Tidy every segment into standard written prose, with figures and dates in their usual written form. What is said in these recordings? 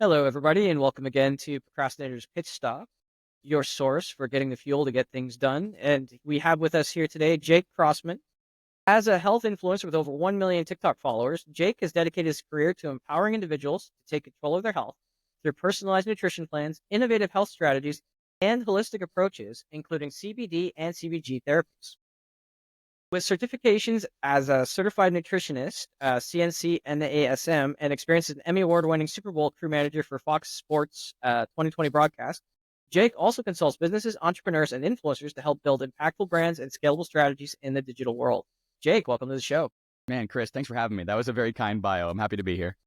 Hello, everybody, and welcome again to Procrastinator's Pitch Stop, your source for getting the fuel to get things done. And we have with us here today Jake Crossman. As a health influencer with over 1 million TikTok followers, Jake has dedicated his career to empowering individuals to take control of their health through personalized nutrition plans, innovative health strategies, and holistic approaches, including CBD and CBG therapies. With certifications as a certified nutritionist, CNC NASM, and experience as an Emmy Award-winning Super Bowl crew manager for Fox Sports 2020 broadcast, Jake also consults businesses, entrepreneurs, and influencers to help build impactful brands and scalable strategies in the digital world. Jake, welcome to the show. Man, Chris, thanks for having me. That was a very kind bio. I'm happy to be here.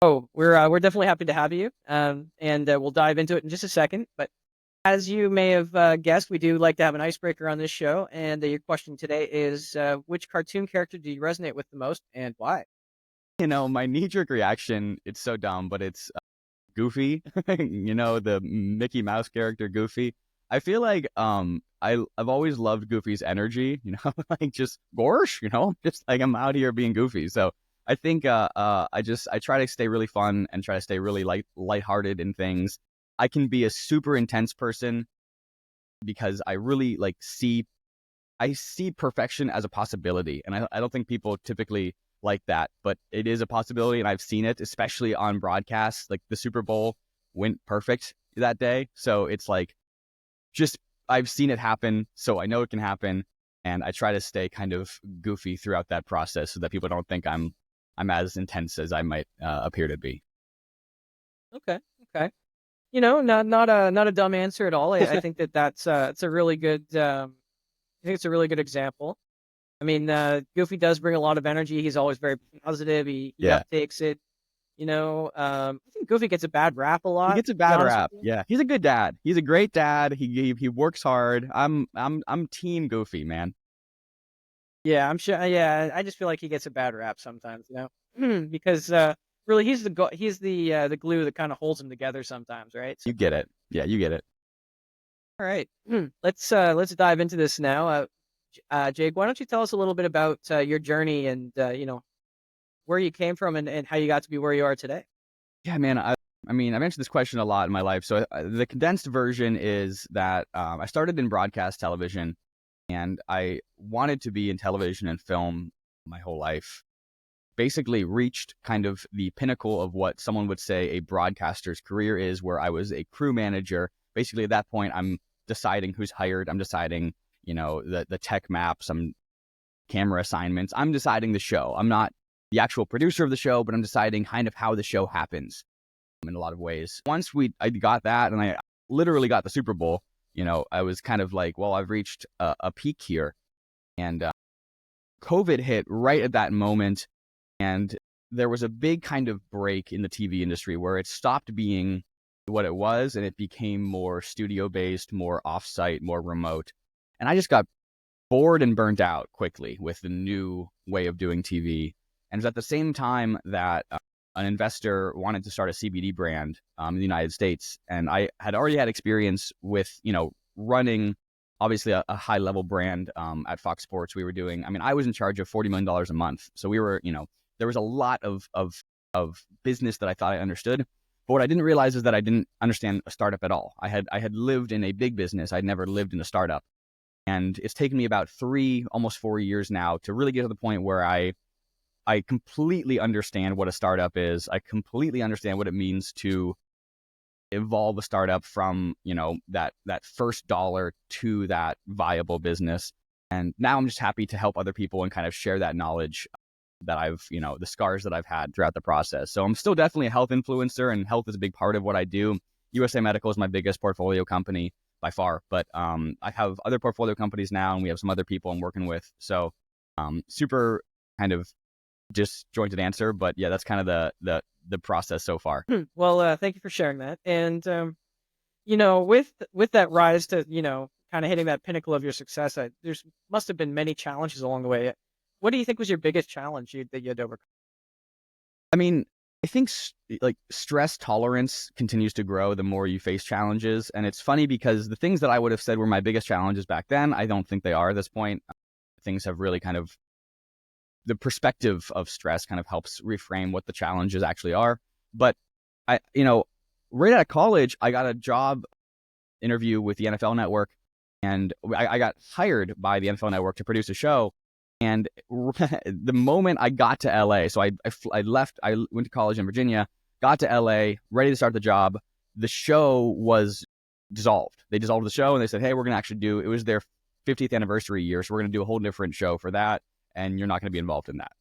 Oh, we're definitely happy to have you, and we'll dive into it in just a second. But as you may have guessed, we do like to have an icebreaker on this show. And your question today is, which cartoon character do you resonate with the most and why? My knee-jerk reaction, it's so dumb, but it's Goofy. The Mickey Mouse character Goofy. I feel like I've always loved Goofy's energy, like just gorsh, just like I'm out here being goofy. So I think I try to stay really fun and try to stay really lighthearted in things. I can be a super intense person because I really I see perfection as a possibility. And I don't think people typically like that, but it is a possibility. And I've seen it, especially on broadcasts. Like the Super Bowl went perfect that day. So it's like, I've seen it happen. So I know it can happen. And I try to stay kind of goofy throughout that process so that people don't think I'm as intense as I might appear to be. Okay, okay. Not a dumb answer at all. I think that's it's a really good. I think it's a really good example. I mean, Goofy does bring a lot of energy. He's always very positive. He Yeah. uptakes it. I think Goofy gets a bad rap a He lot, gets a to be bad honest rap. with you. Yeah. He's a good dad. He's a great dad. He works hard. I'm team Goofy, man. Yeah, I'm sure. Yeah, I just feel like he gets a bad rap sometimes, because really he's the glue that kind of holds him together sometimes, right? So, You get it. Yeah, you get it. all right, let's dive into this now. Jake, why don't you tell us a little bit about your journey and where you came from and how you got to be where you are today? Yeah, man. I mean, I've answered this question a lot in my life. So the condensed version is that I started in broadcast television, and I wanted to be in television and film my whole life. Basically, reached kind of the pinnacle of what someone would say a broadcaster's career is, where I was a crew manager. Basically, at that point, I'm deciding who's hired. I'm deciding, the tech maps. I'm camera assignments. I'm deciding the show. I'm not the actual producer of the show, but I'm deciding kind of how the show happens in a lot of ways. Once I got that and I literally got the Super Bowl, I was kind of like, well, I've reached a peak here. And COVID hit right at that moment. And there was a big kind of break in the TV industry where it stopped being what it was and it became more studio based, more offsite, more remote. And I just got bored and burnt out quickly with the new way of doing TV. And it was at the same time that an investor wanted to start a CBD brand in the United States. And I had already had experience with, running obviously a high level brand at Fox Sports. We were doing, I was in charge of $40 million a month. So we were, there was a lot of business that I thought I understood. But what I didn't realize is that I didn't understand a startup at all. I had lived in a big business. I'd never lived in a startup. And it's taken me about 3, almost 4 years now to really get to the point where I completely understand what a startup is. I completely understand what it means to evolve a startup from, that first dollar to that viable business. And now I'm just happy to help other people and kind of share that knowledge that I've, the scars that I've had throughout the process. So I'm still definitely a health influencer, and health is a big part of what I do. USA Medical is my biggest portfolio company by far, but I have other portfolio companies now, and we have some other people I'm working with. So super kind of disjointed answer, but yeah, that's kind of the process so far. Well, thank you for sharing that. And with that rise to kind of hitting that pinnacle of your success, there's must have been many challenges along the way. What do you think was your biggest challenge that you had to overcome? I mean, I think like stress tolerance continues to grow the more you face challenges. And it's funny because the things that I would have said were my biggest challenges back then, I don't think they are at this point. Things have really kind of, the perspective of stress kind of helps reframe what the challenges actually are. But right out of college, I got a job interview with the NFL Network, and I got hired by the NFL Network to produce a show. And the moment I got to LA, so I left, I went to college in Virginia, got to LA, ready to start the job. The show was dissolved. They dissolved the show and they said, hey, we're going to actually it was their 50th anniversary year. So we're going to do a whole different show for that. And you're not going to be involved in that.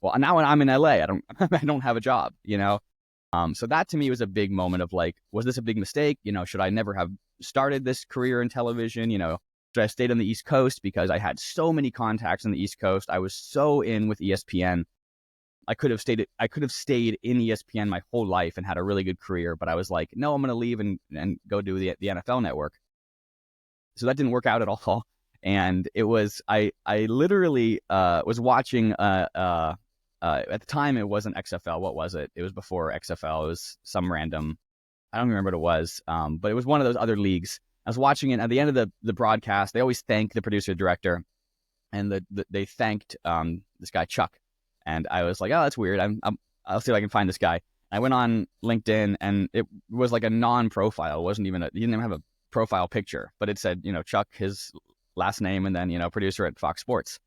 Well, now when I'm in LA, I don't have a job, So that to me was a big moment of like, was this a big mistake? Should I never have started this career in television? Should I have stayed on the East Coast because I had so many contacts on the East Coast? I was so in with ESPN. I could have stayed in ESPN my whole life and had a really good career, but I was like, no, I'm going to leave and go do the NFL Network. So that didn't work out at all. And it was, I literally was watching, at the time it wasn't XFL. What was it? It was before XFL. It was some random, I don't remember what it was, but it was one of those other leagues. I was watching it at the end of the broadcast. They always thank the producer director, and they thanked this guy Chuck, and I was like, oh, that's weird. I'll see if I can find this guy. I went on LinkedIn, and it was like a non-profile. It wasn't even he didn't even have a profile picture, but it said Chuck, his last name, and then producer at Fox Sports.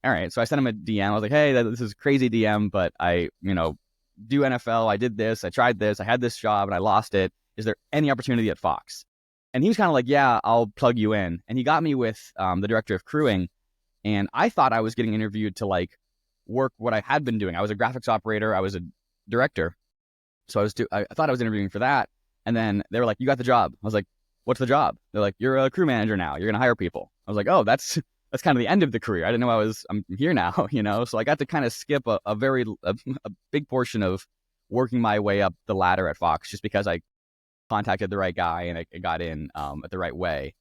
All right, so I sent him a DM. I was like, hey, this is crazy DM, but I do NFL. I did this. I tried this. I had this job, and I lost it. Is there any opportunity at Fox? And he was kind of like, yeah, I'll plug you in. And he got me with the director of crewing. And I thought I was getting interviewed to like work what I had been doing. I was a graphics operator. I was a director. So I thought I was interviewing for that. And then they were like, you got the job. I was like, what's the job? They're like, you're a crew manager now. You're going to hire people. I was like, oh, that's kind of the end of the career. I didn't know I'm here now, So I got to kind of skip a big portion of working my way up the ladder at Fox just because I contacted the right guy and I got in at the right way.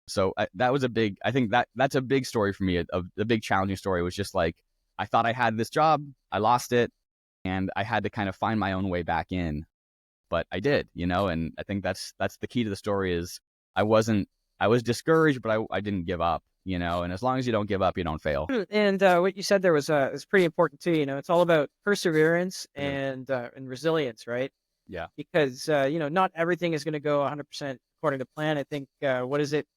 So that was I think that's a big story for me. A big challenging story was just like, I thought I had this job, I lost it, and I had to kind of find my own way back in. But I did, and I think that's the key to the story is I was discouraged, but I didn't give up, and as long as you don't give up, you don't fail. And what you said there was pretty important too. It's all about perseverance and resilience, right? Yeah. Because not everything is going to go 100% according to plan. I think what is it?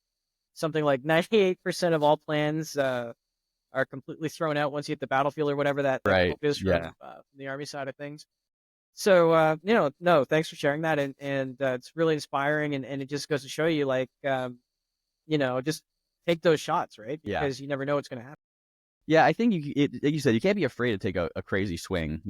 Something like 98% of all plans are completely thrown out once you hit the battlefield or whatever that Right. quote is Yeah. from the Army side of things. So no, thanks for sharing that, and it's really inspiring, and it just goes to show you like just take those shots, right? Yeah. Because you never know what's going to happen. Yeah, I think like you said, you can't be afraid to take a crazy swing.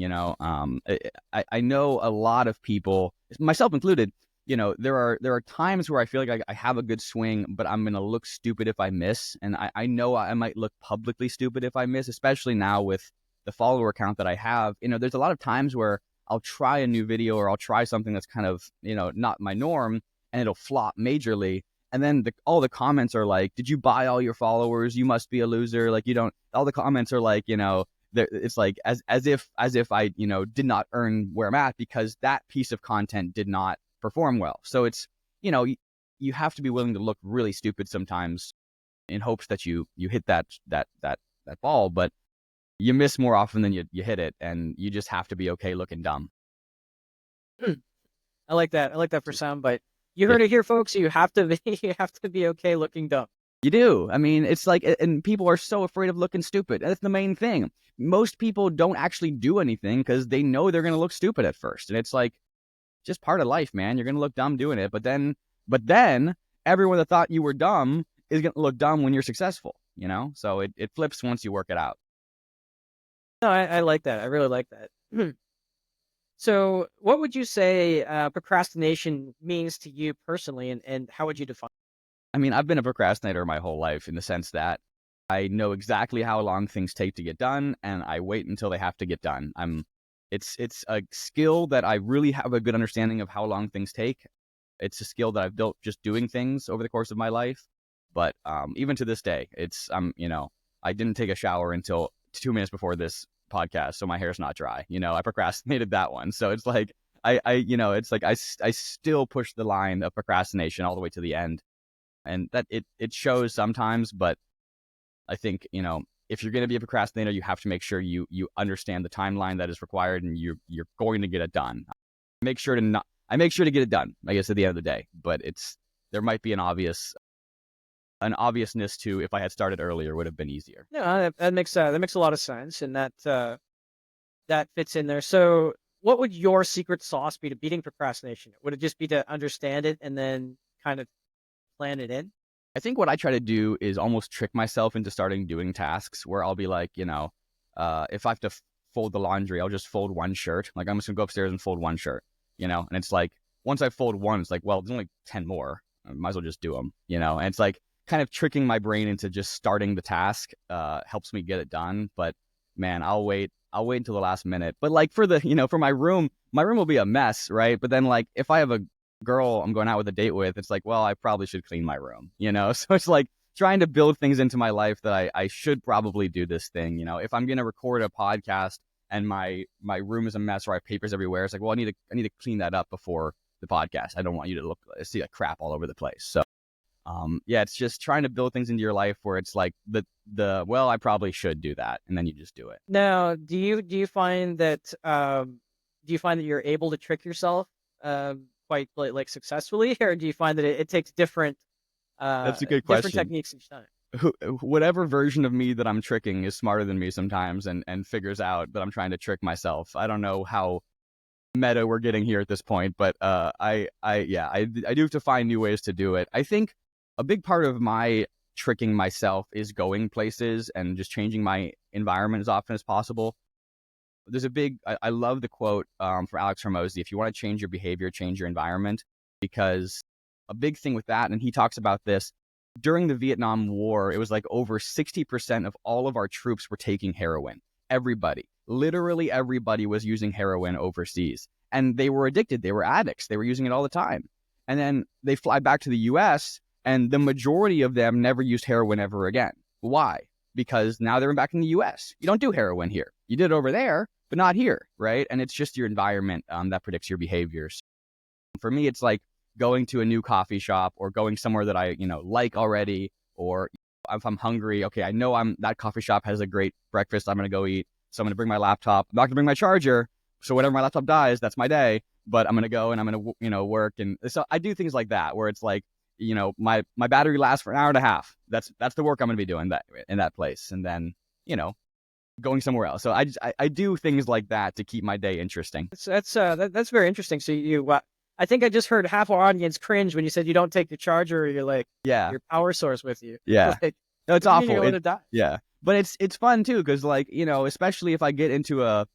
I know a lot of people, myself included. There are times where I feel like I have a good swing, but I'm gonna look stupid if I miss, and I know I might look publicly stupid if I miss, especially now with the follower count that I have. There's a lot of times where I'll try a new video or I'll try something that's kind of not my norm, and it'll flop majorly. And then all the comments are like, did you buy all your followers? You must be a loser. Like, you don't, all the comments are like, it's like as if I, did not earn where I'm at because that piece of content did not perform well. So it's, you have to be willing to look really stupid sometimes in hopes that you hit that ball, but you miss more often than you hit it. And you just have to be okay looking dumb. I like that. I like that for soundbite. You heard it here, folks. You have to be okay looking dumb. You do. I mean, it's like, and people are so afraid of looking stupid. That's the main thing. Most people don't actually do anything because they know they're going to look stupid at first. And it's like, just part of life, man. You're going to look dumb doing it. But then everyone that thought you were dumb is going to look dumb when you're successful, So it flips once you work it out. No, I like that. I really like that. So what would you say procrastination means to you personally, and how would you define it? I mean, I've been a procrastinator my whole life in the sense that I know exactly how long things take to get done, and I wait until they have to get done. It's a skill that I really have a good understanding of how long things take. It's a skill that I've built just doing things over the course of my life. But even to this day, I didn't take a shower until 2 minutes before this podcast, so my hair's not dry. I procrastinated that one. So it's like it's like I still push the line of procrastination all the way to the end, and that it shows sometimes. But I think if you're going to be a procrastinator, you have to make sure you understand the timeline that is required, and you're going to get it done. I make sure to get it done, I guess, at the end of the day. But there might be an obviousness to, if I had started earlier, would have been easier. No, that makes a lot of sense, and that fits in there. So, what would your secret sauce be to beating procrastination? Would it just be to understand it and then kind of plan it in? I think what I try to do is almost trick myself into starting doing tasks where I'll be like, if I have to fold the laundry, I'll just fold one shirt. Like, I'm just gonna go upstairs and fold one shirt, and it's like, once I fold one, it's like, well, there's only 10 more. I might as well just do them, and it's like kind of tricking my brain into just starting the task helps me get it done. But man, I'll wait until the last minute. But like for for my room will be a mess, right? But then like if I have a girl I'm going out with a date with, it's like, well, I probably should clean my room, So it's like trying to build things into my life that I should probably do this thing, If I'm going to record a podcast and my room is a mess or I have papers everywhere, it's like, well, I need to clean that up before the podcast. I don't want you to see like crap all over the place. So yeah, it's just trying to build things into your life where it's like well, I probably should do that, and then you just do it. Now, do you find that you're able to trick yourself quite like successfully, or do you find that it takes different That's a good different question. techniques each time? Whatever version of me that I'm tricking is smarter than me sometimes, and figures out that I'm trying to trick myself. I don't know how meta we're getting here at this point, but I do have to find new ways to do it. I think a big part of my tricking myself is going places and just changing my environment as often as possible. There's I love the quote from Alex Hormozy: if you want to change your behavior, change your environment. Because a big thing with that, and he talks about this, during the Vietnam War, it was like over 60% of all of our troops were taking heroin. Everybody, literally everybody was using heroin overseas. And they were addicted. They were addicts. They were using it all the time. And then they fly back to the US, and the majority of them never used heroin ever again. Why? Because now they're back in the US. You don't do heroin here. You did it over there, but not here, right? And it's just your environment that predicts your behaviors. For me, it's like going to a new coffee shop or going somewhere that I, like already, or if I'm hungry, okay, I know that coffee shop has a great breakfast. I'm going to go eat. So I'm going to bring my laptop. I'm not going to bring my charger. So whenever my laptop dies, that's my day. But I'm going to go and I'm going to, work. And so I do things like that where it's like, my battery lasts for an hour and a half. That's the work I'm going to be doing in that place. And then, going somewhere else. So I do things like that to keep my day interesting. That's very interesting. So I think I just heard half our audience cringe when you said you don't take the charger or your power source with you. Yeah. Like, no, it's awful. You're going to die. Yeah. But it's fun too, because like, especially if I get into a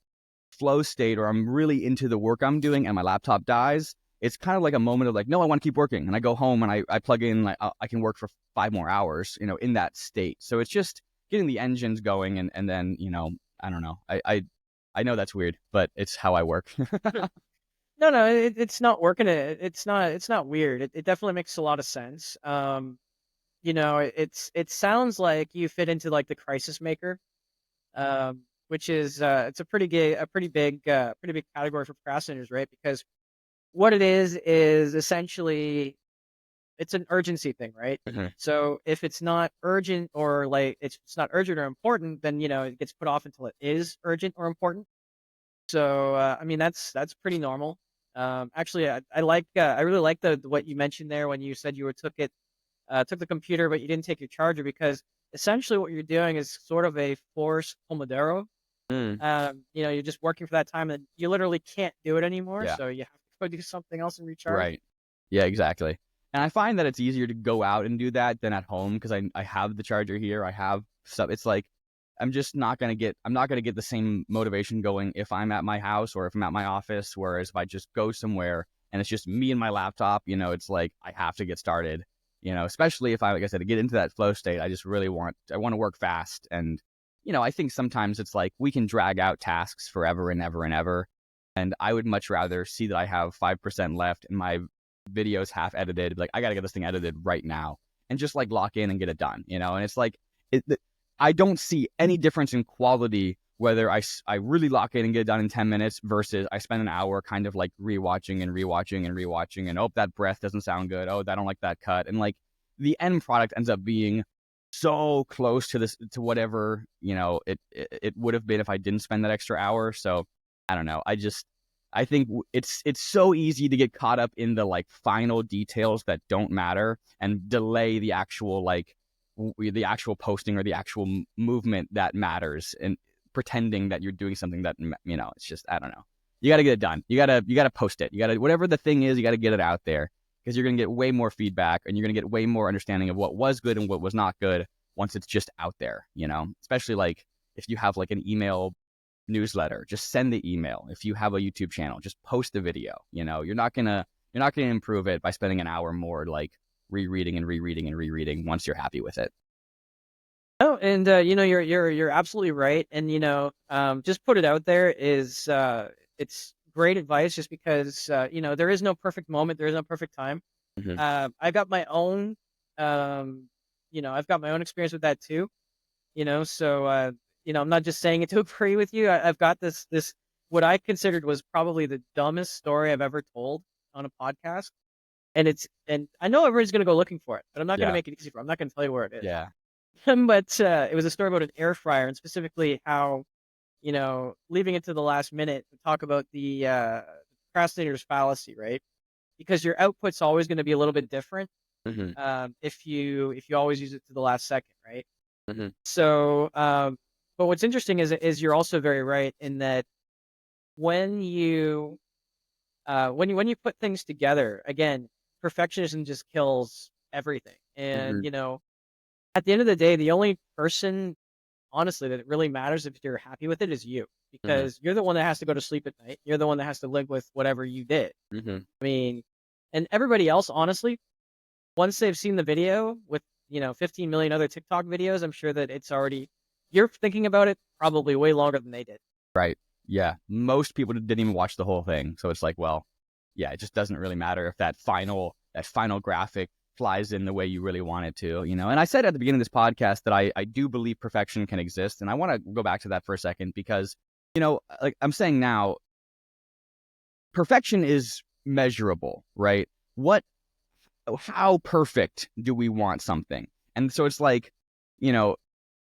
flow state or I'm really into the work I'm doing and my laptop dies, it's kind of like a moment of like, no, I want to keep working. And I go home and I plug in, like I can work for 5 more hours, in that state. So it's just getting the engines going and then, I don't know. I know that's weird, but it's how I work. No, it's not working. It's not weird. It definitely makes a lot of sense. It sounds like you fit into like the crisis maker, which is it's a pretty big category for procrastinators, right? Because what it is essentially it's an urgency thing, right? Mm-hmm. So if it's not urgent or like it's not urgent or important, then it gets put off until it is urgent or important. So I mean that's pretty normal. Actually, I really like what you mentioned there when you said you took the computer, but you didn't take your charger, because essentially what you're doing is sort of a forced Pomodoro. You're just working for that time and you literally can't do it anymore. Yeah. So you have to go do something else and recharge. Right. Yeah, exactly. And I find that it's easier to go out and do that than at home, because I have the charger here. I have stuff. It's like I'm not gonna get the same motivation going if I'm at my house or if I'm at my office. Whereas if I just go somewhere and it's just me and my laptop, it's like I have to get started. Especially if like I said, to get into that flow state, I want to work fast. And I think sometimes it's like we can drag out tasks forever and ever and ever. And I would much rather see that I have 5% left and my video's half edited. Like, I got to get this thing edited right now and just like lock in and get it done, and it's like, I don't see any difference in quality whether I really lock in and get it done in 10 minutes versus I spend an hour kind of like rewatching and oh, that breath doesn't sound good. Oh, I don't like that cut. And like the end product ends up being so close to to whatever, it would have been if I didn't spend that extra hour. So I don't know. I think it's so easy to get caught up in the like final details that don't matter and delay the actual like the actual posting or the actual movement that matters, and pretending that you're doing something that, you know, it's just, I don't know. You got to get it done. You got to post it. You got to, whatever the thing is, you got to get it out there, because you're going to get way more feedback, and you're going to get way more understanding of what was good and what was not good once it's just out there, you know, especially like if you have like an email newsletter, just send the email. If you have a YouTube channel, just post the video. You know, you're not gonna improve it by spending an hour more like rereading and rereading and rereading once you're happy with it. Oh, and you know, you're absolutely right. And you know, just put it out there is it's great advice, just because you know, there is no perfect moment, there is no perfect time. Mm-hmm. I got my own, you know, I've got my own experience with that too. You know, so you know, I'm not just saying it to agree with you. I've got this what I considered was probably the dumbest story I've ever told on a podcast, and I know everyone's gonna go looking for it, but I'm not gonna Yeah. make it easy for. 'Em. I'm not gonna tell you where it is. Yeah. But it was a story about an air fryer, and specifically how, you know, leaving it to the last minute to talk about the procrastinator's fallacy, right? Because your output's always going to be a little bit different Mm-hmm. if you always use it to the last second, right? Mm-hmm. So, but what's interesting is you're also very right in that when you when you put things together, again, perfectionism just kills everything. Mm-hmm. And you know, at the end of the day, the only person, honestly, that it really matters if you're happy with it is you, Mm-hmm. because you're the one that has to go to sleep at night. You're the one that has to live with whatever you did. Mm-hmm. I mean, and everybody else, honestly, once they've seen the video with, you know, 15 million other TikTok videos, I'm sure that it's already, you're thinking about it probably way longer than they did. Right. Yeah. Most people didn't even watch the whole thing, so it's like, well, yeah, it just doesn't really matter if that final graphic flies in the way you really want it to, you know. And I said at the beginning of this podcast that I do believe perfection can exist, and I want to go back to that for a second, because, you know, like I'm saying now, perfection is measurable, right? How perfect do we want something? And so it's like, you know,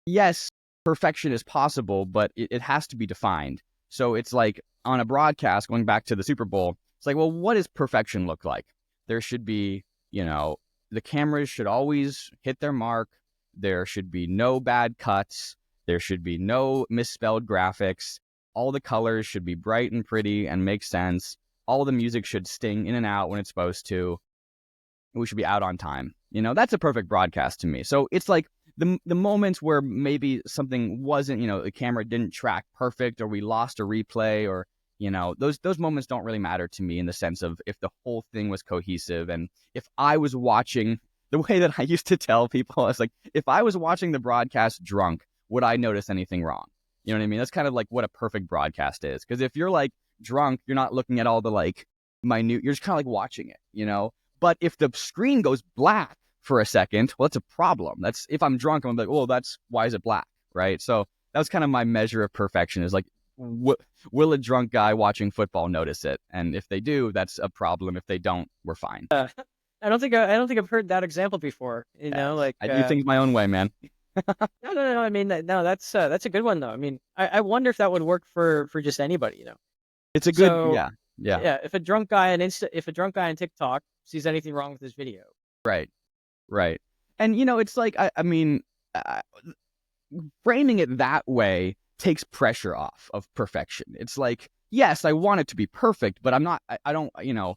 yes, perfection is possible, but it has to be defined. So it's like on a broadcast, going back to the Super Bowl, it's like, well, what does perfection look like? There should be, you know, the cameras should always hit their mark. There should be no bad cuts. There should be no misspelled graphics. All the colors should be bright and pretty and make sense. All the music should sting in and out when it's supposed to. We should be out on time. You know, that's a perfect broadcast to me. So it's like the moments where maybe something wasn't, you know, the camera didn't track perfect, or we lost a replay, or, you know, those moments don't really matter to me, in the sense of if the whole thing was cohesive. And if I was watching, the way that I used to tell people, I was like, if I was watching the broadcast drunk, would I notice anything wrong? You know what I mean? That's kind of like what a perfect broadcast is. Because if you're like drunk, you're not looking at all the like minute, you're just kind of like watching it, you know? But if the screen goes black for a second, well, that's a problem. That's, if I'm drunk, I'm like, well, that's, why is it black, right? So that was kind of my measure of perfection, is like, will a drunk guy watching football notice it? And if they do, that's a problem. If they don't, we're fine. I don't think I've heard that example before. You know, like I do things my own way, man. no. I mean, no, that's a good one though. I mean, I wonder if that would work for just anybody. You know, It's a good, so yeah, yeah, yeah, if a drunk guy on TikTok sees anything wrong with his video, right, right. And, you know, it's like, I mean, framing it that way takes pressure off of perfection. It's like, yes, I want it to be perfect, but I'm not, I don't, you know,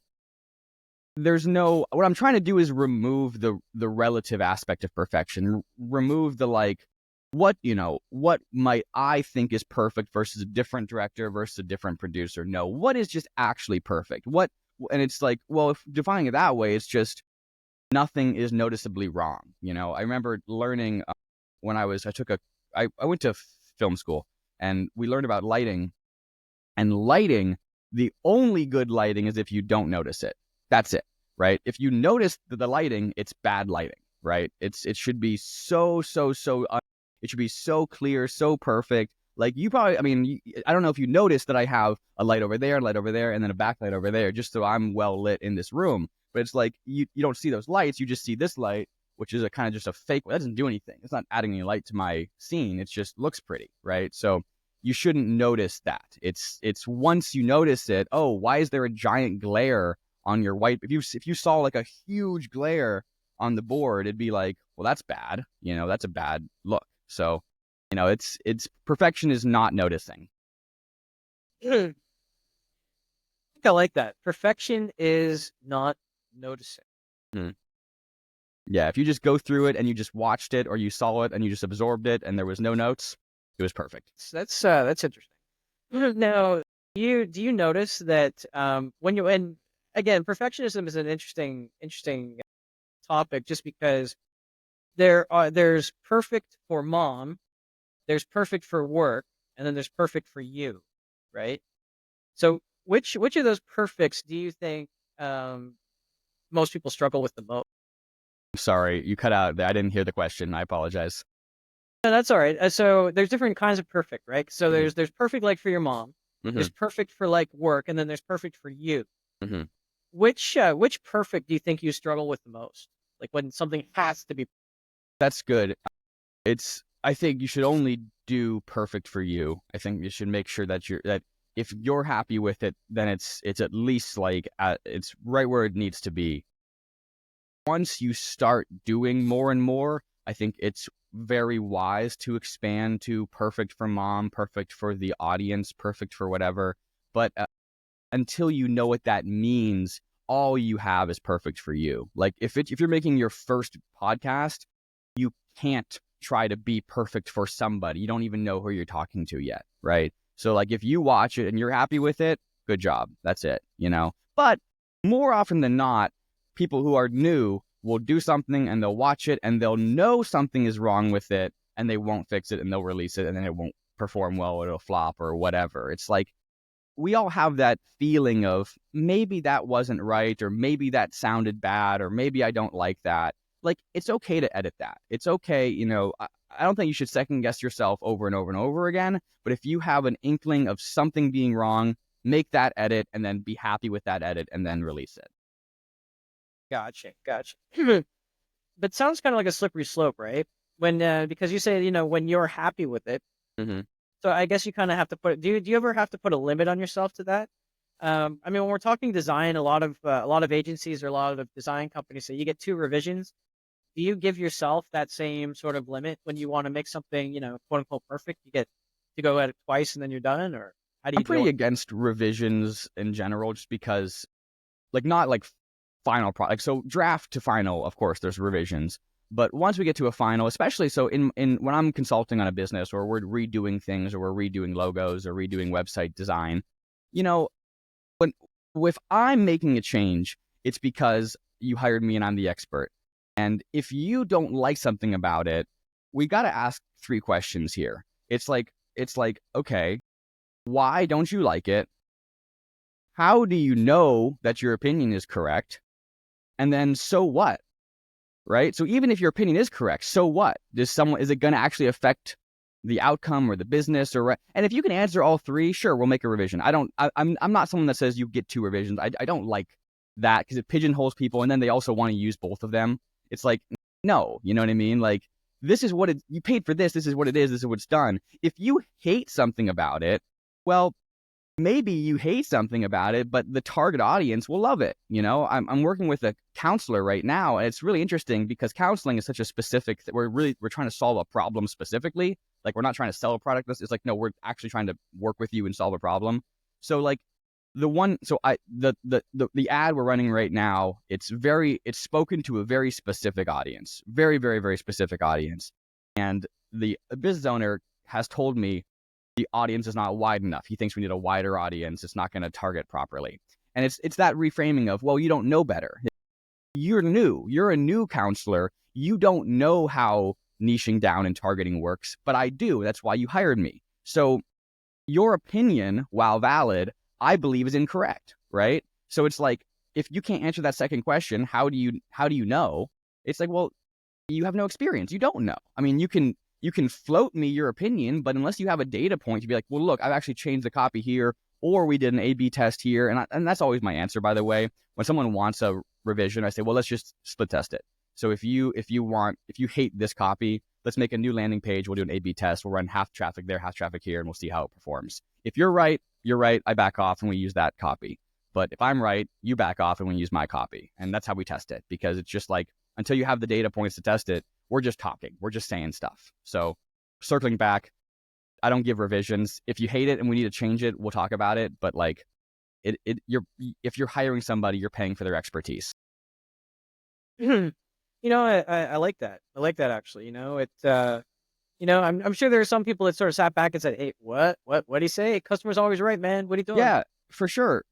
there's no, what I'm trying to do is remove the relative aspect of perfection, remove the like, what, you know, what might I think is perfect versus a different director versus a different producer. No, what is just actually perfect? What, and it's like, well, if defining it that way, it's just nothing is noticeably wrong. You know, I remember learning when I went to film school, and we learned about lighting, and lighting, the only good lighting is if you don't notice it. That's it, right? If you notice the lighting, it's bad lighting, right? It should be it should be so clear, so perfect. Like, you probably, I mean, I don't know if you noticed that I have a light over there, and then a backlight over there, just so I'm well lit in this room. But it's like, you don't see those lights, you just see this light, which is a kind of just a fake. That doesn't do anything. It's not adding any light to my scene. It just looks pretty, right? So you shouldn't notice that. It's once you notice it, oh, why is there a giant glare on your white? If you saw like a huge glare on the board, it'd be like, well, that's bad. That's a bad look. So, it's perfection is not noticing. I think I like that. Perfection is not noticing. Yeah, if you just go through it and you just watched it, or you saw it and you just absorbed it and there was no notes, it was perfect. That's interesting. Now, do you notice that and again, perfectionism is an interesting topic, just because there's perfect for mom, there's perfect for work, and then there's perfect for you, right? So which of those perfects do you think most people struggle with the most? Sorry, you cut out there. I didn't hear the question. I apologize. No, that's all right. So there's different kinds of perfect, right? So Mhm. there's perfect like for your mom, there's Mhm. perfect for like work, and then there's perfect for you. Mhm. Which perfect do you think you struggle with the most? Like when something has to be. That's good. I think you should only do perfect for you. I think you should make sure that if you're happy with it, then it's at least like it's right where it needs to be. Once you start doing more and more, I think it's very wise to expand to perfect for mom, perfect for the audience, perfect for whatever. But until you know what that means, all you have is perfect for you. Like if you're making your first podcast, you can't try to be perfect for somebody. You don't even know who you're talking to yet, right? So like if you watch it and you're happy with it, good job. That's it. But more often than not, people who are new will do something and they'll watch it and they'll know something is wrong with it and they won't fix it and they'll release it and then it won't perform well or it'll flop or whatever. It's like we all have that feeling of maybe that wasn't right, or maybe that sounded bad, or maybe I don't like that. Like, it's okay to edit that. It's okay. I don't think you should second guess yourself over and over and over again. But if you have an inkling of something being wrong, make that edit and then be happy with that edit and then release it. Gotcha. But sounds kind of like a slippery slope, right? When because you say when you're happy with it, Mm-hmm. so I guess you kind of have to put. Do you ever have to put a limit on yourself to that? I mean, when we're talking design, a lot of agencies or a lot of design companies say you get 2 revisions. Do you give yourself that same sort of limit when you want to make something, quote unquote perfect? You get to go at it twice and then you're done, or how do I'm you deal pretty with? against revisions in general, just because, like, not like final product. So draft to final, of course, there's revisions. But once we get to a final, especially so in when I'm consulting on a business or we're redoing things or we're redoing logos or redoing website design, you know, when if I'm making a change, it's because you hired me and I'm the expert. And if you don't like something about it, we got to ask 3 questions here. It's like, okay, why don't you like it? How do you know that your opinion is correct? And then so what? Right? So even if your opinion is correct, so what? Is it going to actually affect the outcome or the business and if you can answer all 3, sure, we'll make a revision. I'm not someone that says you get 2 revisions. I don't like that because it pigeonholes people and then they also want to use both of them. It's like, no, you know what I mean? Like, this is what you paid for this is what it is, this is what's done. If you hate something about it, well, maybe you hate something about it, but the target audience will love it. I'm working with a counselor right now, and it's really interesting because counseling is such a specific that we're trying to solve a problem specifically. Like, we're not trying to sell a product. It's like, no, we're actually trying to work with you and solve a problem. So like the ad we're running right now, it's spoken to a very specific audience, very, very, very specific audience. And the business owner has told me the audience is not wide enough. He thinks we need a wider audience. It's not going to target properly. And it's that reframing of, well, you don't know better. You're new. You're a new counselor. You don't know how niching down and targeting works, but I do. That's why you hired me. So your opinion, while valid, I believe is incorrect, right? So it's like, if you can't answer that second question, how do you know? It's like, well, you have no experience. You don't know. I mean, you can float me your opinion, but unless you have a data point to be like, well, look, I've actually changed the copy here, or we did an A/B test here, and that's always my answer, by the way. When someone wants a revision, I say, well, let's just split test it. So if you hate this copy, let's make a new landing page. We'll do an A/B test. We'll run half traffic there, half traffic here, and we'll see how it performs. If you're right, I back off and we use that copy. But if I'm right, you back off and we use my copy. And that's how we test it, because it's just like, until you have the data points to test it, we're just talking. We're just saying stuff. So circling back, I don't give revisions. If you hate it and we need to change it, we'll talk about it. But like, if you're hiring somebody, you're paying for their expertise. I like that. I like that, actually. I'm sure there are some people that sort of sat back and said, "Hey, what do you say? Customer's always right, man. What are you doing?" Yeah, for sure.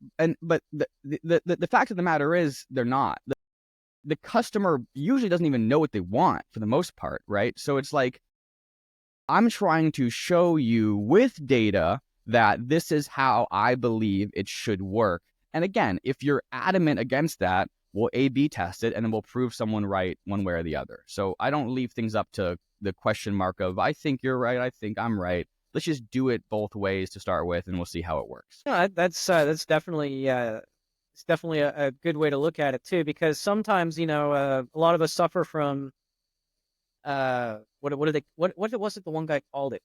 But the fact of the matter is, they're not. The customer usually doesn't even know what they want for the most part, right? So it's like, I'm trying to show you with data that this is how I believe it should work. And again, if you're adamant against that, we'll A/B test it and then we'll prove someone right one way or the other. So I don't leave things up to the question mark of, I think you're right, I think I'm right. Let's just do it both ways to start with, and we'll see how it works. No, that's definitely it's definitely a good way to look at it too, because sometimes a lot of us suffer from what was it the one guy called it,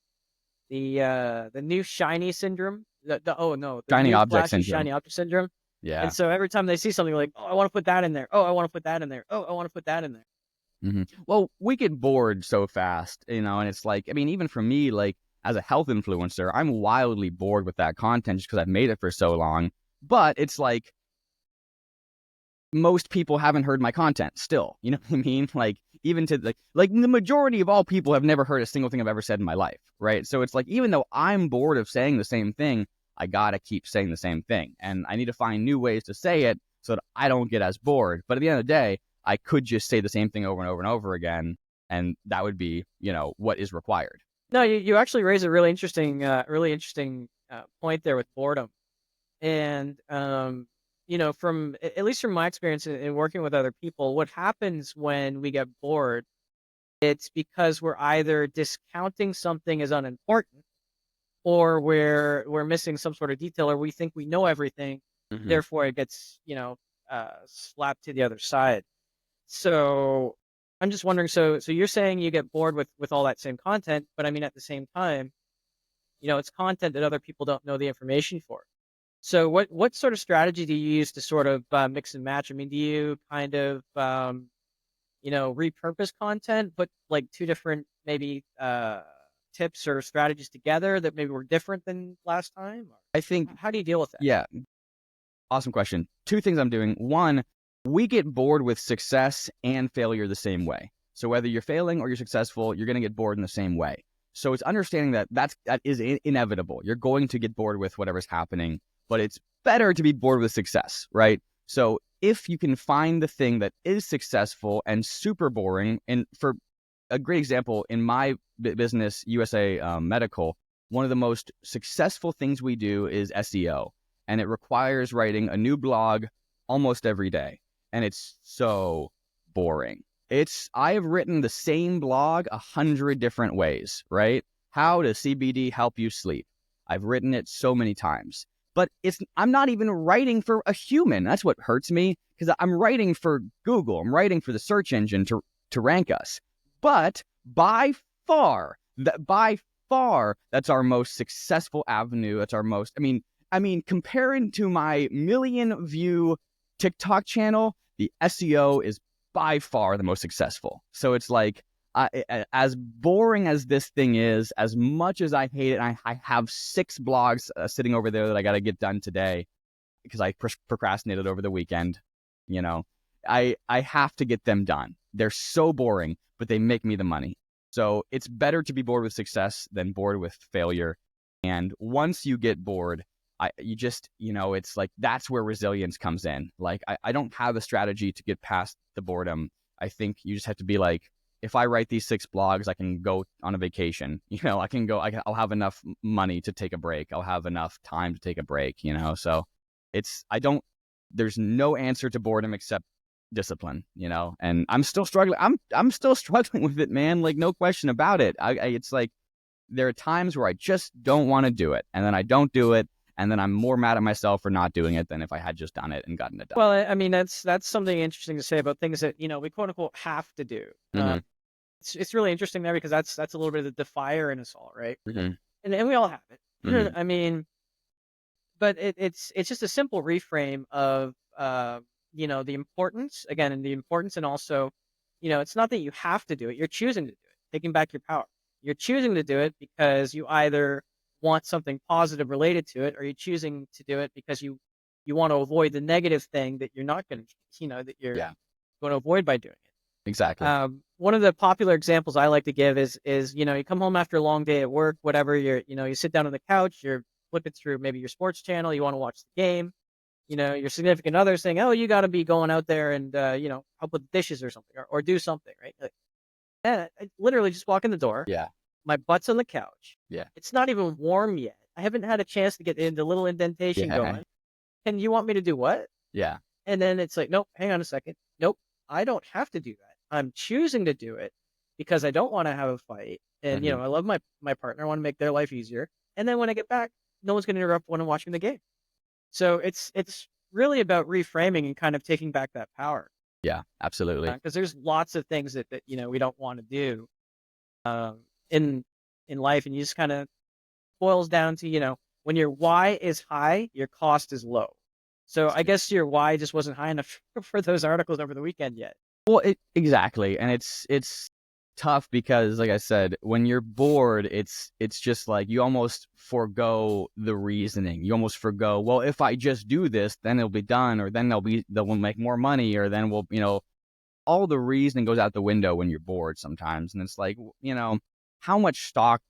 the new shiny syndrome, the Shiny new object flashy syndrome. shiny object syndrome. Yeah. And so every time they see something, like, oh, I want to put that in there, oh, I want to put that in there, oh, I want to put that in there. Mm-hmm. Well, we get bored so fast, and it's like, I mean, even for me, like as a health influencer, I'm wildly bored with that content just because I've made it for so long. But it's like, most people haven't heard my content still. You know what I mean? Like, even to like the majority of all people have never heard a single thing I've ever said in my life, right? So it's like, even though I'm bored of saying the same thing, I gotta keep saying the same thing. And I need to find new ways to say it so that I don't get as bored. But at the end of the day, I could just say the same thing over and over and over again, and that would be, what is required. No, you actually raise a really interesting point there with boredom. And from at least from my experience in working with other people, what happens when we get bored, it's because we're either discounting something as unimportant, or we're missing some sort of detail, or we think we know everything. Mm-hmm. Therefore it gets slapped to the other side. So I'm just wondering, so you're saying you get bored with all that same content, but I mean, at the same time, it's content that other people don't know the information for. So what sort of strategy do you use to sort of mix and match? I mean, do you kind of repurpose content, put like two different maybe tips or strategies together that maybe were different than last time? I think. How do you deal with that? Yeah. Awesome question. Two things I'm doing. One, we get bored with success and failure the same way. So whether you're failing or you're successful, you're going to get bored in the same way. So it's understanding that that is inevitable. You're going to get bored with whatever's happening, but it's better to be bored with success, right? So if you can find the thing that is successful and super boring, and for a great example, in my business, USA Medical, one of the most successful things we do is SEO, and it requires writing a new blog almost every day. And it's so boring. I have written the same blog 100 different ways, right? How does CBD help you sleep? I've written it so many times, but I'm not even writing for a human. That's what hurts me, because I'm writing for Google. I'm writing for the search engine to rank us. But by far, that's our most successful avenue. That's our most, I mean, comparing to my 1 million view TikTok channel, the SEO is by far the most successful. So it's like, as boring as this thing is, as much as I hate it, I have 6 blogs sitting over there that I got to get done today because I procrastinated over the weekend. I have to get them done. They're so boring, but they make me the money. So it's better to be bored with success than bored with failure. And once you get bored, it's like, that's where resilience comes in. Like, I don't have a strategy to get past the boredom. I think you just have to be like, if I write these 6 blogs, I can go on a vacation. I'll have enough money to take a break. I'll have enough time to take a break, so there's no answer to boredom except discipline, and I'm still struggling. I'm still struggling with it, man. Like, no question about it. It's like, there are times where I just don't want to do it, and then I don't do it, and then I'm more mad at myself for not doing it than if I had just done it and gotten it done. Well, I mean, that's something interesting to say about things that we quote unquote have to do. Mm-hmm. it's really interesting there because that's a little bit of the defier in us all, right? Hmm. And we all have it. Hmm. I mean, but it's just a simple reframe of the importance again, and the importance, and also, it's not that you have to do it. You're choosing to do it, taking back your power. You're choosing to do it because you either want something positive related to it, or you're choosing to do it because you want to avoid the negative thing that you're not going to, that you're Yeah, going to avoid by doing it. exactly. One of the popular examples I like to give is you come home after a long day at work, whatever. You sit down on the couch, you're flipping through maybe your sports channel, you want to watch the game. Your significant other saying, "Oh, you got to be going out there and help with the dishes or something, or do something," right? Like, yeah, I literally just walk in the door. Yeah, My butt's on the couch. yeah, It's not even warm yet. I haven't had a chance to get the little indentation yeah, going. And you want me to do what? yeah. And then it's like, nope, hang on a second. Nope, I don't have to do that. I'm choosing to do it because I don't want to have a fight. And, Hmm. I love my partner. I want to make their life easier. And then when I get back, no one's going to interrupt when I'm watching the game. So it's really about reframing and kind of taking back that power. Yeah, absolutely. Because there's lots of things that we don't want to do um, in in life, and you just kind of boils down to when your why is high, your cost is low. So I guess your why just wasn't high enough for those articles over the weekend yet. Well, exactly, and it's tough because, like I said, when you're bored, it's just like you almost forego the reasoning. You almost forgo, well, if I just do this, then it'll be done, or then they'll make more money, or then all the reasoning goes out the window when you're bored sometimes, and it's like, how much stock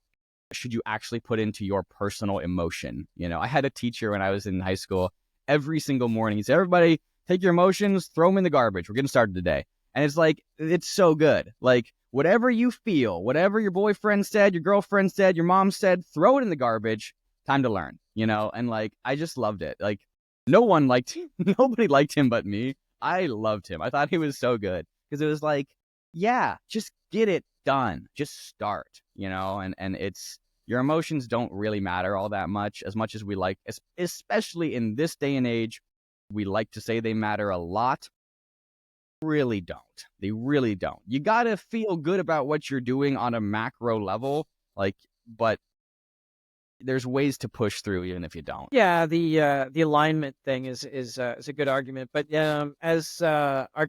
should you actually put into your personal emotion? I had a teacher when I was in high school. Every single morning, he said, "Everybody, take your emotions, throw them in the garbage. We're getting started today." And it's like, it's so good. Like, whatever you feel, whatever your boyfriend said, your girlfriend said, your mom said, throw it in the garbage. Time to learn, And like, I just loved it. Like, no one liked him. Nobody liked him but me. I loved him. I thought he was so good because it was like, yeah, just get it done. Just start, and it's, your emotions don't really matter all that much as we like, especially in this day and age. We like to say they matter a lot. Really don't. They really don't. You got to feel good about what you're doing on a macro level, like, but there's ways to push through even if you don't. Yeah, the alignment thing is a good argument, but as our I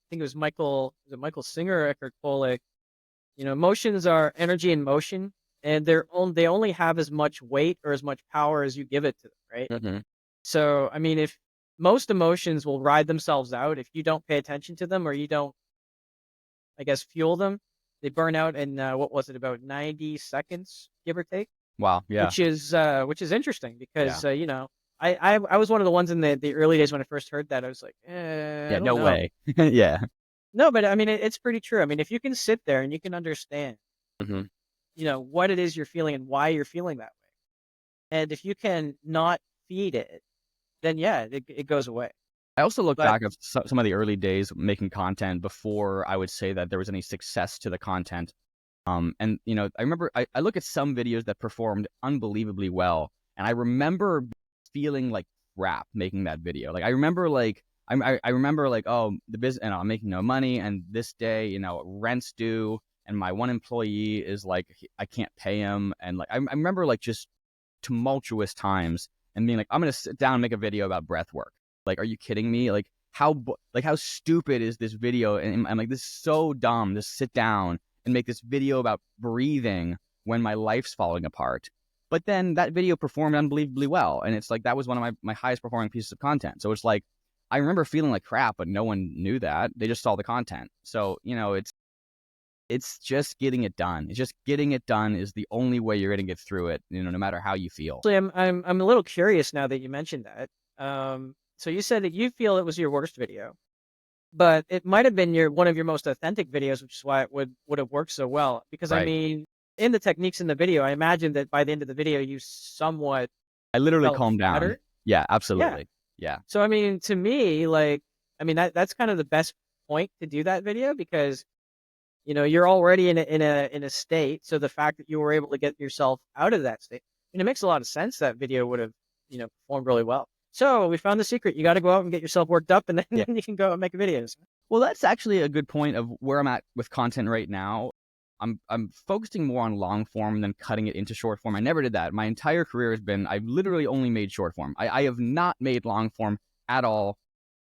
think it was Michael Singer or Eckhart Tolle. Emotions are energy in motion, and they only have as much weight or as much power as you give it to them, right? Hmm. So, I mean, if most emotions will ride themselves out if you don't pay attention to them, or you don't, I guess, fuel them, they burn out in what was it, about 90 seconds, give or take, Wow. Yeah. which is interesting Yeah. because I was one of the ones in the early days when I first heard that. I was like, I Yeah. don't No know. way. Yeah. No, but I mean, it's pretty true. I mean, if you can sit there and you can understand, Hmm. what it is you're feeling and why you're feeling that way, and if you can not feed it, then yeah, it gogoes away. I also look But back at some of the early days making content before I would say that there was any success to the content. And I remember I look at some videos that performed unbelievably well, and I remember feeling like crap making that video. Like, I remember like I remember like, oh, the business, I'm making no money, and this day, rent's due, and my one employee is like, I can't pay him, and like I remember like just tumultuous times and being like, I'm gonna sit down and make a video about breath work. Like, are you kidding me? Like, how stupid is this video? And I'm like, this is so dumb to sit down and make this video about breathing when my life's falling apart. But then that video performed unbelievably well, and it's like that was one of my highest performing pieces of content. So it's like, I remember feeling like crap, but no one knew that. They just saw the content. So it's just getting it done. It's just getting it done is the only way you're going to get through it, no matter how you feel. actually, I'm a little curious now that you mentioned that. So you said that you feel it was your worst video, but it might have been one of your most authentic videos, which is why it would have worked so well. Because I Right. mean, in the techniques in the video, I imagine that by the end of the video, you somewhat I literally felt calmed down. better. Yeah, Yeah. absolutely. Yeah. So I mean, to me, like, I mean that's kind of the best point to do that video because you're already in a state. So the fact that you were able to get yourself out of that state, it makes a lot of sense. That video would have performed really well. So we found the secret. You got to go out and get yourself worked up, and then Yeah. you can go out and make videos. Well, that's actually a good point of where I'm at with content right now. I'm focusing more on long form than cutting it into short form. I never did that. My entire career has been I've literally only made short form. I have not made long form at all,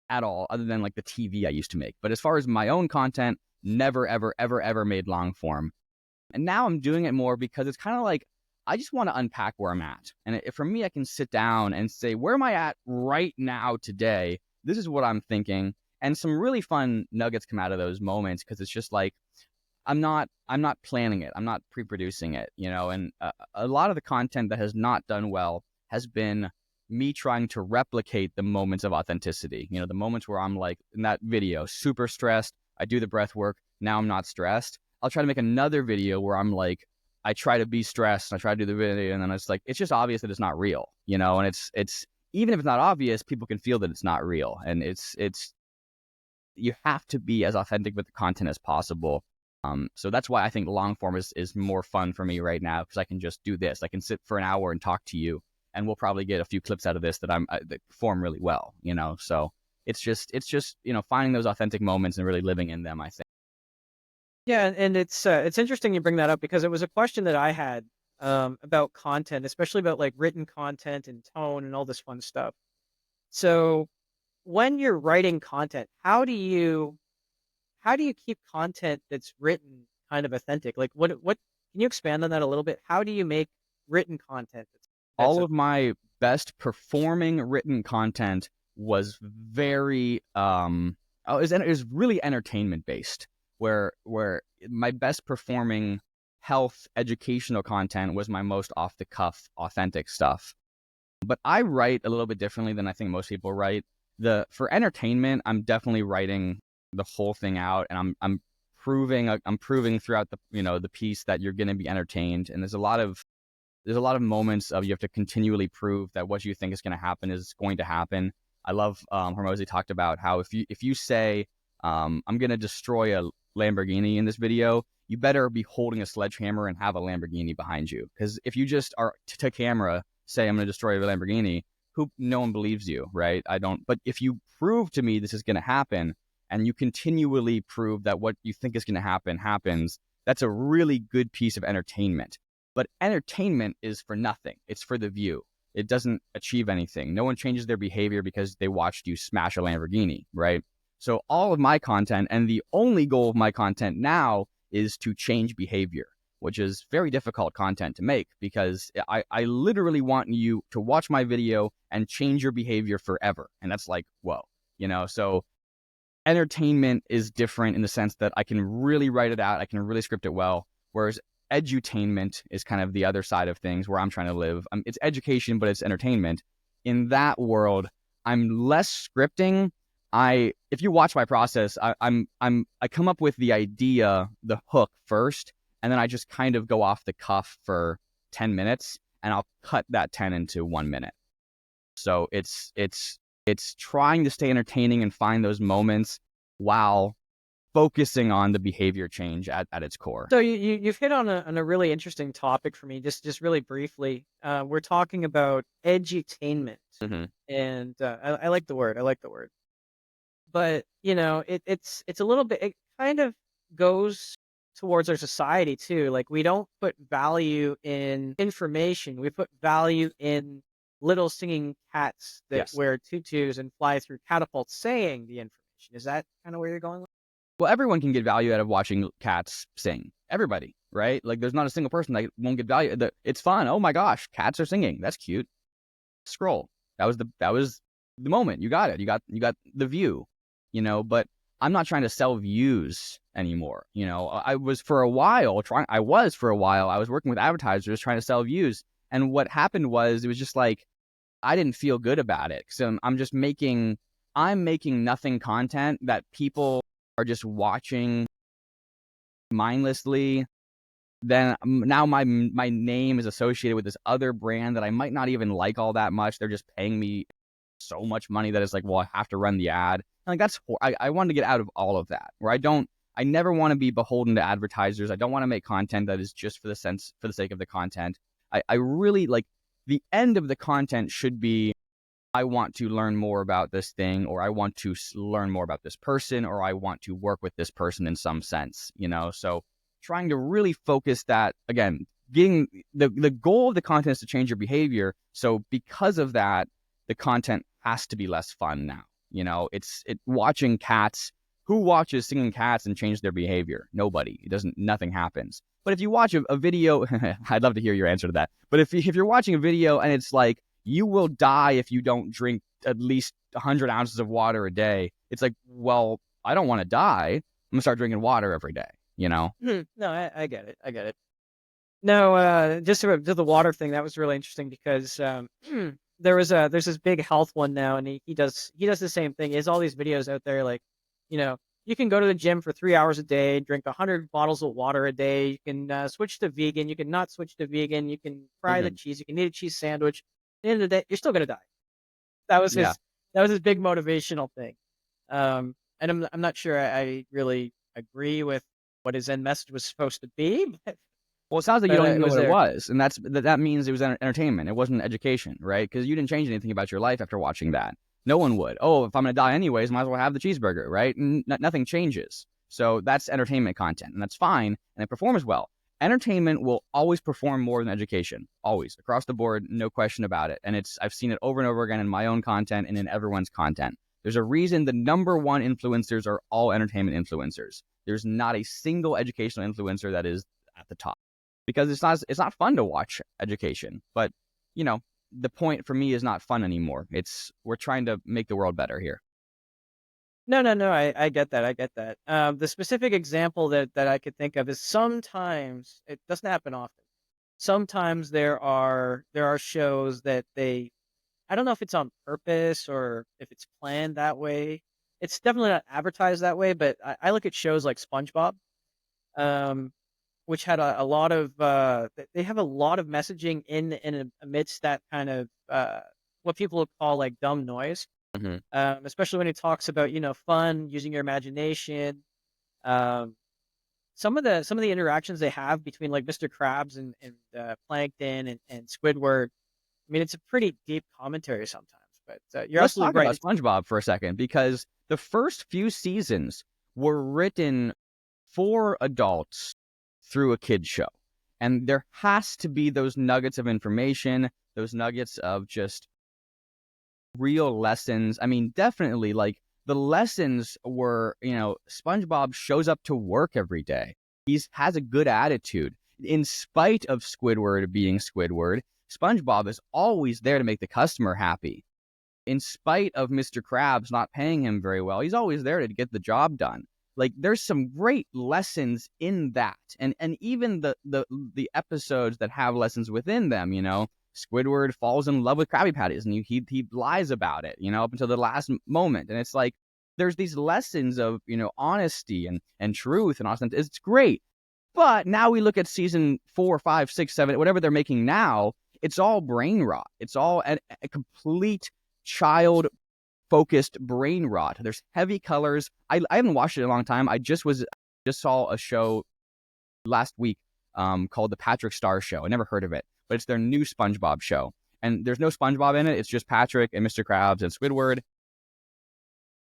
other than like the TV I used to make. But as far as my own content, never, ever, ever, ever made long form. And now I'm doing it more because it's kind of like I just want to unpack where I'm at. And for me, I can sit down and say, where am I at right now today? This is what I'm thinking. And some really fun nuggets come out of those moments because it's just like I'm not planning it. I'm not pre-producing it, and a lot of the content that has not done well has been me trying to replicate the moments of authenticity. The moments where I'm like in that video, super stressed. I do the breath work. Now I'm not stressed. I'll try to make another video where I'm like, I try to be stressed. And I try to do the video, and then it's like it's just obvious that it's not real, and it's even if it's not obvious, people can feel that it's not real, and it's you have to be as authentic with the content as possible. So that's why I think long form is more fun for me right now because I can just do this. I can sit for an hour and talk to you, and we'll probably get a few clips out of this that that perform really well. So it's just finding those authentic moments and really living in them, I think. Yeah, and it's interesting you bring that up because it was a question that I had about content, especially about like written content and tone and all this fun stuff. So when you're writing content, how do you keep content that's written kind of authentic? Like what can you expand on that a little bit? How do you make written content that's All of my best performing written content was very it was really entertainment based. Where my best performing health educational content was my most off the cuff authentic stuff. But I write a little bit differently than I think most people write. For entertainment, I'm definitely writing the whole thing out, and I'm proving throughout the piece that you're going to be entertained. And there's a lot of moments of you have to continually prove that what you think is going to happen is going to happen. I love Hormozy talked about how if you say I'm going to destroy a Lamborghini in this video, you better be holding a sledgehammer and have a Lamborghini behind you. Because if you just are to camera say I'm going to destroy a Lamborghini, no one believes you, right? I don't. But if you prove to me this is going to happen, and you continually prove that what you think is going to happen happens, that's a really good piece of entertainment. But entertainment is for nothing. It's for the view. It doesn't achieve anything. No one changes their behavior because they watched you smash a Lamborghini, right? So all of my content, and the only goal of my content now, is to change behavior, which is very difficult content to make because I literally want you to watch my video and change your behavior forever. And that's like, whoa, so entertainment is different in the sense that I can really write it out. I can really script it well. Whereas edutainment is kind of the other side of things where I'm trying to live. It's education, but it's entertainment. In that world, I'm less scripting. If you watch my process, I come up with the idea, the hook first, and then I just kind of go off the cuff for 10 minutes, and I'll cut that 10 into 1 minute. So it's trying to stay entertaining and find those moments while focusing on the behavior change at its core. So you've hit on a really interesting topic for me. Just really briefly, we're talking about edutainment, Mm-hmm. and I like the word. I like the word. But it's a little bit. It kind of goes towards our society too. Like we don't put value in information. We put value in little singing cats that Yes. wear tutus and fly through catapults saying the information. Is that kind of where you're going with? Well, everyone can get value out of watching cats sing. Everybody, right? Like, there's not a single person that won't get value. It's fun. Oh my gosh, cats are singing. That's cute. Scroll. That was the moment. You got it. You got the view. But I'm not trying to sell views anymore. I was for a while. I was working with advertisers trying to sell views, and what happened was it was just like I didn't feel good about it. So I'm making nothing content that people are just watching mindlessly. Then now my name is associated with this other brand that I might not even like all that much. They're just paying me so much money that it's like, well, I have to run the ad. And like I wanted to get out of all of that. Where I never want to be beholden to advertisers. I don't want to make content that is just for the sake of the content. I really like the end of the content should be I want to learn more about this thing, or I want to learn more about this person, or I want to work with this person in some sense, So trying to really focus that, again, getting the goal of the content is to change your behavior. So because of that, the content has to be less fun now. It's watching cats. Who watches singing cats and change their behavior? Nobody. Nothing happens. But if you watch a video, I'd love to hear your answer to that. But if you're watching a video and it's like, you will die if you don't drink at least 100 ounces of water a day, it's like, well, I don't want to die. I'm going to start drinking water every day, No, I get it. I get it. No, just to the water thing, that was really interesting because there's this big health one now, and he does the same thing. He has all these videos out there, like, you can go to the gym for 3 hours a day, drink 100 bottles of water a day. You can switch to vegan. You can not switch to vegan. You can fry the cheese. You can eat a cheese sandwich. At the end of the day, you're still gonna die. That was his big motivational thing. And I'm not sure I really agree with what his end message was supposed to be. Well, it sounds like you don't even know what there. it was, and that means it was entertainment. It wasn't education, right? Because you didn't change anything about your life after watching that. No one would. Oh, if I'm going to die anyways, might as well have the cheeseburger, right? Nothing changes. So that's entertainment content, and that's fine, and it performs well. Entertainment will always perform more than education, always, across the board, no question about it. And I've seen it over and over again in my own content and in everyone's content. There's a reason the number one influencers are all entertainment influencers. There's not a single educational influencer that is at the top, because it's not fun to watch education. But the point for me is not fun anymore. We're trying to make the world better here. No. I get that. I get that. The specific example that I could think of is sometimes it doesn't happen often. Sometimes there are shows that I don't know if it's on purpose or if it's planned that way. It's definitely not advertised that way, but I look at shows like SpongeBob, which had a lot of they have a lot of messaging in amidst that kind of what people would call like dumb noise. Especially when it talks about fun, using your imagination. Some of the interactions they have between like Mr. Krabs and Plankton and Squidward. I mean, it's a pretty deep commentary sometimes. But you're Let's absolutely talk right. about SpongeBob for a second, because the first few seasons were written for adults through a kid's show. And there has to be those nuggets of information, those nuggets of just real lessons. I mean, definitely, like, the lessons were, SpongeBob shows up to work every day. He has a good attitude. In spite of Squidward being Squidward, SpongeBob is always there to make the customer happy. In spite of Mr. Krabs not paying him very well, he's always there to get the job done. Like, there's some great lessons in that. And even the episodes that have lessons within them, Squidward falls in love with Krabby Patties, and he lies about it, up until the last moment. And it's like, there's these lessons of, honesty and truth and authenticity. It's great. But now we look at season 4, 5, 6, 7, whatever they're making now, it's all brain rot. It's all a complete child-focused brain rot. There's heavy colors. I haven't watched it in a long time. I just saw a show last week called The Patrick Star Show. I never heard of it, but it's their new SpongeBob show. And there's no SpongeBob in it. It's just Patrick and Mr. Krabs and Squidward.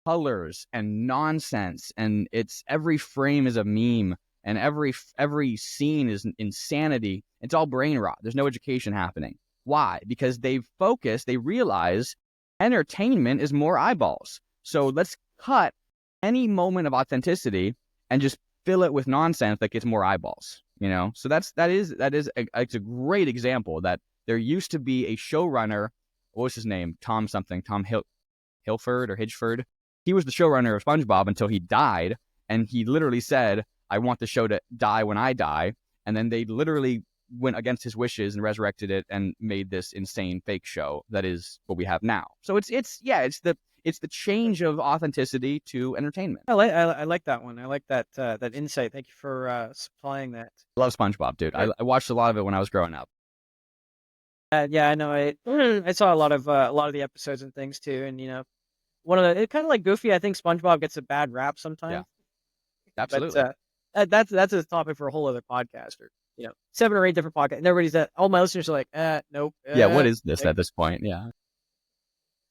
Colors and nonsense, and it's every frame is a meme, and every scene is insanity. It's all brain rot. There's no education happening. Why? Because they realize entertainment is more eyeballs. So let's cut any moment of authenticity and just fill it with nonsense that gets more eyeballs. So it's a great example that there used to be a showrunner. What was his name? Tom something. Tom Hilford or Hitchford. He was the showrunner of SpongeBob until he died, and he literally said, "I want the show to die when I die." And then they literally went against his wishes and resurrected it and made this insane fake show that is what we have now. So it's the change of authenticity to entertainment. I like that one. I like that insight. Thank you for supplying that. I love SpongeBob, dude. I watched a lot of it when I was growing up. Yeah, I know. I saw a lot of the episodes and things too, and it's kind of like Goofy. I think SpongeBob gets a bad rap sometimes. Yeah, absolutely. But that's a topic for a whole other podcast, or 7 or 8 different podcasts. And everybody's all my listeners are like, nope. Yeah, what is this at this point? Yeah.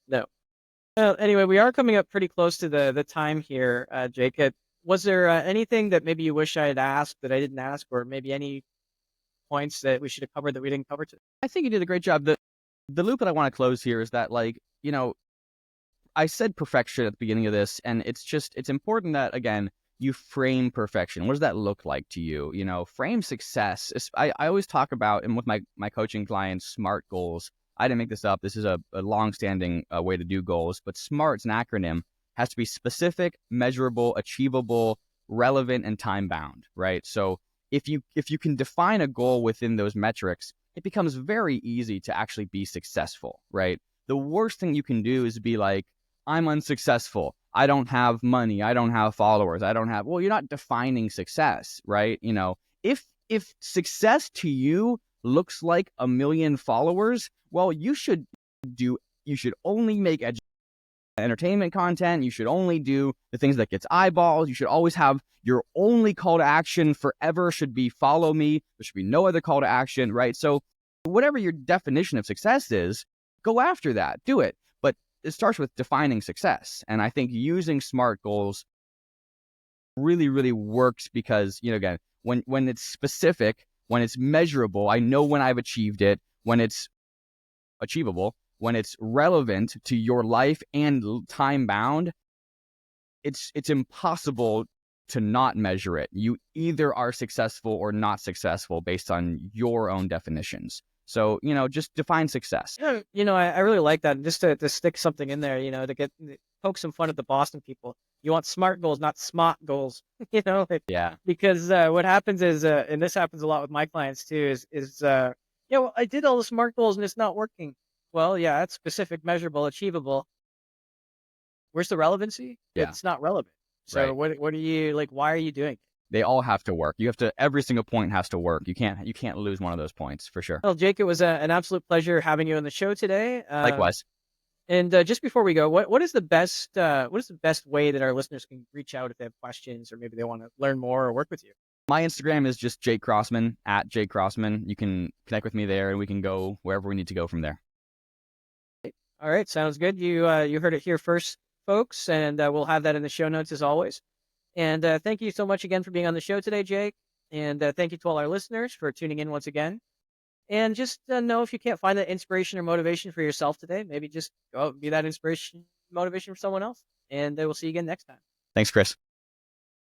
No. Anyway, we are coming up pretty close to the time here, Jake. Was there anything that maybe you wish I had asked that I didn't ask, or maybe any points that we should have covered that we didn't cover today? I think you did a great job. The loop that I want to close here is that, like, I said perfection at the beginning of this, and it's important that, again, you frame perfection. What does that look like to you? Frame success. I always talk about, and with my coaching clients, SMART goals. I didn't make this up. This is a long-standing way to do goals, but SMART's an acronym. Has to be specific, measurable, achievable, relevant, and time-bound, right? So if you can define a goal within those metrics, it becomes very easy to actually be successful, right? The worst thing you can do is be like, I'm unsuccessful. I don't have money. I don't have followers. Well, you're not defining success, right? If success to you looks like 1 million followers, well, you should only make entertainment content. You should only do the things that gets eyeballs. You should always have your only call to action forever should be follow me. There should be no other call to action, right? So whatever your definition of success is, go after that. Do it. But it starts with defining success. And I think using SMART goals really, really works because, again, when it's specific, when it's measurable, I know when I've achieved it, when it's achievable, when it's relevant to your life and time bound, it's impossible to not measure it. You either are successful or not successful based on your own definitions. So, just define success. I really like that. And just to stick something in there, to poke some fun at the Boston people. You want SMART goals, not SMOT goals. Yeah. Because what happens is, and this happens a lot with my clients too, well, I did all the SMART goals and it's not working. Well, yeah, it's specific, measurable, achievable. Where's the relevancy? Yeah. It's not relevant. So right. what are you like? Why are you doing it? They all have to work. Every single point has to work. You can't lose one of those points for sure. Well, Jake, it was an absolute pleasure having you on the show today. Likewise. And just before we go, what is the best way that our listeners can reach out if they have questions or maybe they want to learn more or work with you? My Instagram is just Jake Crossman, @JakeCrossman. You can connect with me there, and we can go wherever we need to go from there. All right, sounds good. You heard it here first, folks, and we'll have that in the show notes as always. And thank you so much again for being on the show today, Jake. And thank you to all our listeners for tuning in once again. And just know if you can't find that inspiration or motivation for yourself today, maybe just go out and be that inspiration, motivation for someone else. And we'll see you again next time. Thanks, Chris.